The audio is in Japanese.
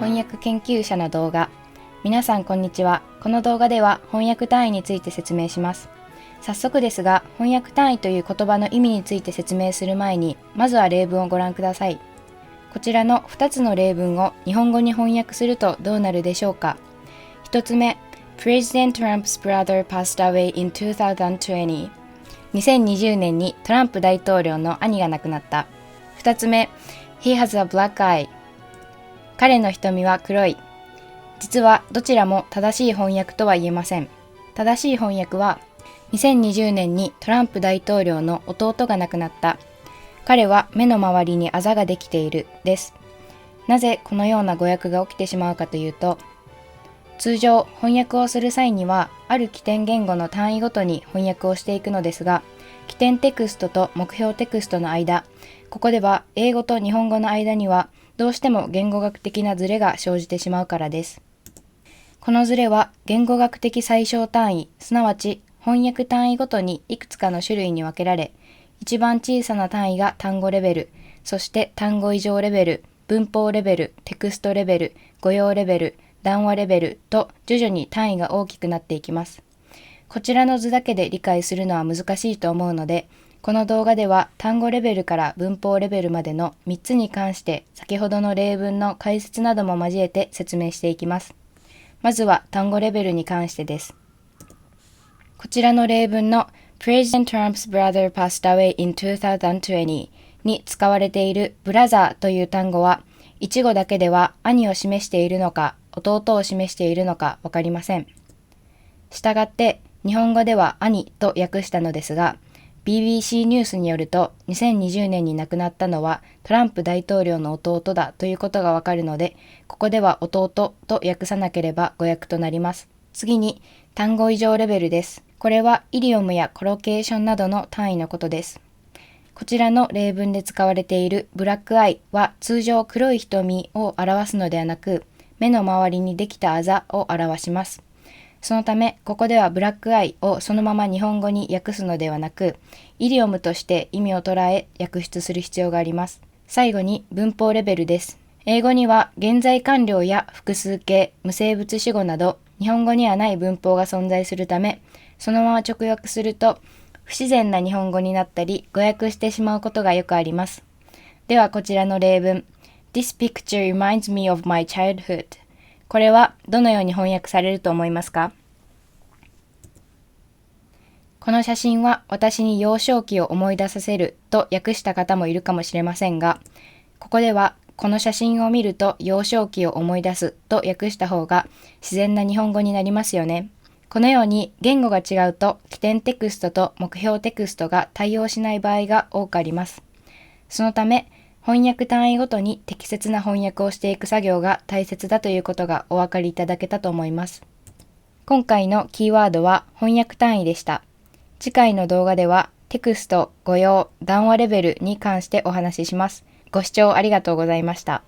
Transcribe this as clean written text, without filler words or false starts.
翻訳研究者の動画。皆さんこんにちは。この動画では翻訳単位について説明します。早速ですが、翻訳単位という言葉の意味について説明する前に、まずは例文をご覧ください。こちらの2つの例文を日本語に翻訳するとどうなるでしょうか。1つ目、President Trump's brother passed away in 2020。2020年にトランプ大統領の兄が亡くなった。2つ目、He has a black eye。彼の瞳は黒い。実はどちらも正しい翻訳とは言えません。正しい翻訳は、2020年にトランプ大統領の弟が亡くなった。彼は目の周りにあざができているです。なぜこのような誤訳が起きてしまうかというと、通常翻訳をする際にはある起点言語の単位ごとに翻訳をしていくのですが、起点テクストと目標テクストの間、ここでは英語と日本語の間にはどうしても言語学的なズレが生じてしまうからです。このズレは言語学的最小単位、すなわち翻訳単位ごとにいくつかの種類に分けられ、一番小さな単位が単語レベル、そして単語以上レベル、文法レベル、テクストレベル、語用レベル、談話レベルと徐々に単位が大きくなっていきます。こちらの図だけで理解するのは難しいと思うので、この動画では単語レベルから文法レベルまでの3つに関して先ほどの例文の解説なども交えて説明していきます。まずは単語レベルに関してです。こちらの例文の President Trump's brother passed away in 2020に使われている brother という単語は、一語だけでは兄を示しているのか弟を示しているのかわかりません。したがって日本語では兄と訳したのですが、BBC ニュースによると2020年に亡くなったのはトランプ大統領の弟だということがわかるので、ここでは弟と訳さなければ誤訳となります。次に単語以上レベルです。これはイディオムやコロケーションなどの単位のことです。こちらの例文で使われているブラックアイは通常黒い瞳を表すのではなく、目の周りにできたあざを表します。そのため、ここではブラックアイをそのまま日本語に訳すのではなく、イディオムとして意味を捉え訳出する必要があります。最後に文法レベルです。英語には現在完了や複数形、無生物主語など日本語にはない文法が存在するため、そのまま直訳すると不自然な日本語になったり誤訳してしまうことがよくあります。ではこちらの例文。This picture reminds me of my childhood。これはどのように翻訳されると思いますか？この写真は私に幼少期を思い出させると訳した方もいるかもしれませんが、ここではこの写真を見ると幼少期を思い出すと訳した方が自然な日本語になりますよね。このように言語が違うと起点テクストと目標テクストが対応しない場合が多くあります。そのため、翻訳単位ごとに適切な翻訳をしていく作業が大切だということがお分かりいただけたと思います。今回のキーワードは翻訳単位でした。次回の動画ではテクスト、語用、談話レベルに関してお話しします。ご視聴ありがとうございました。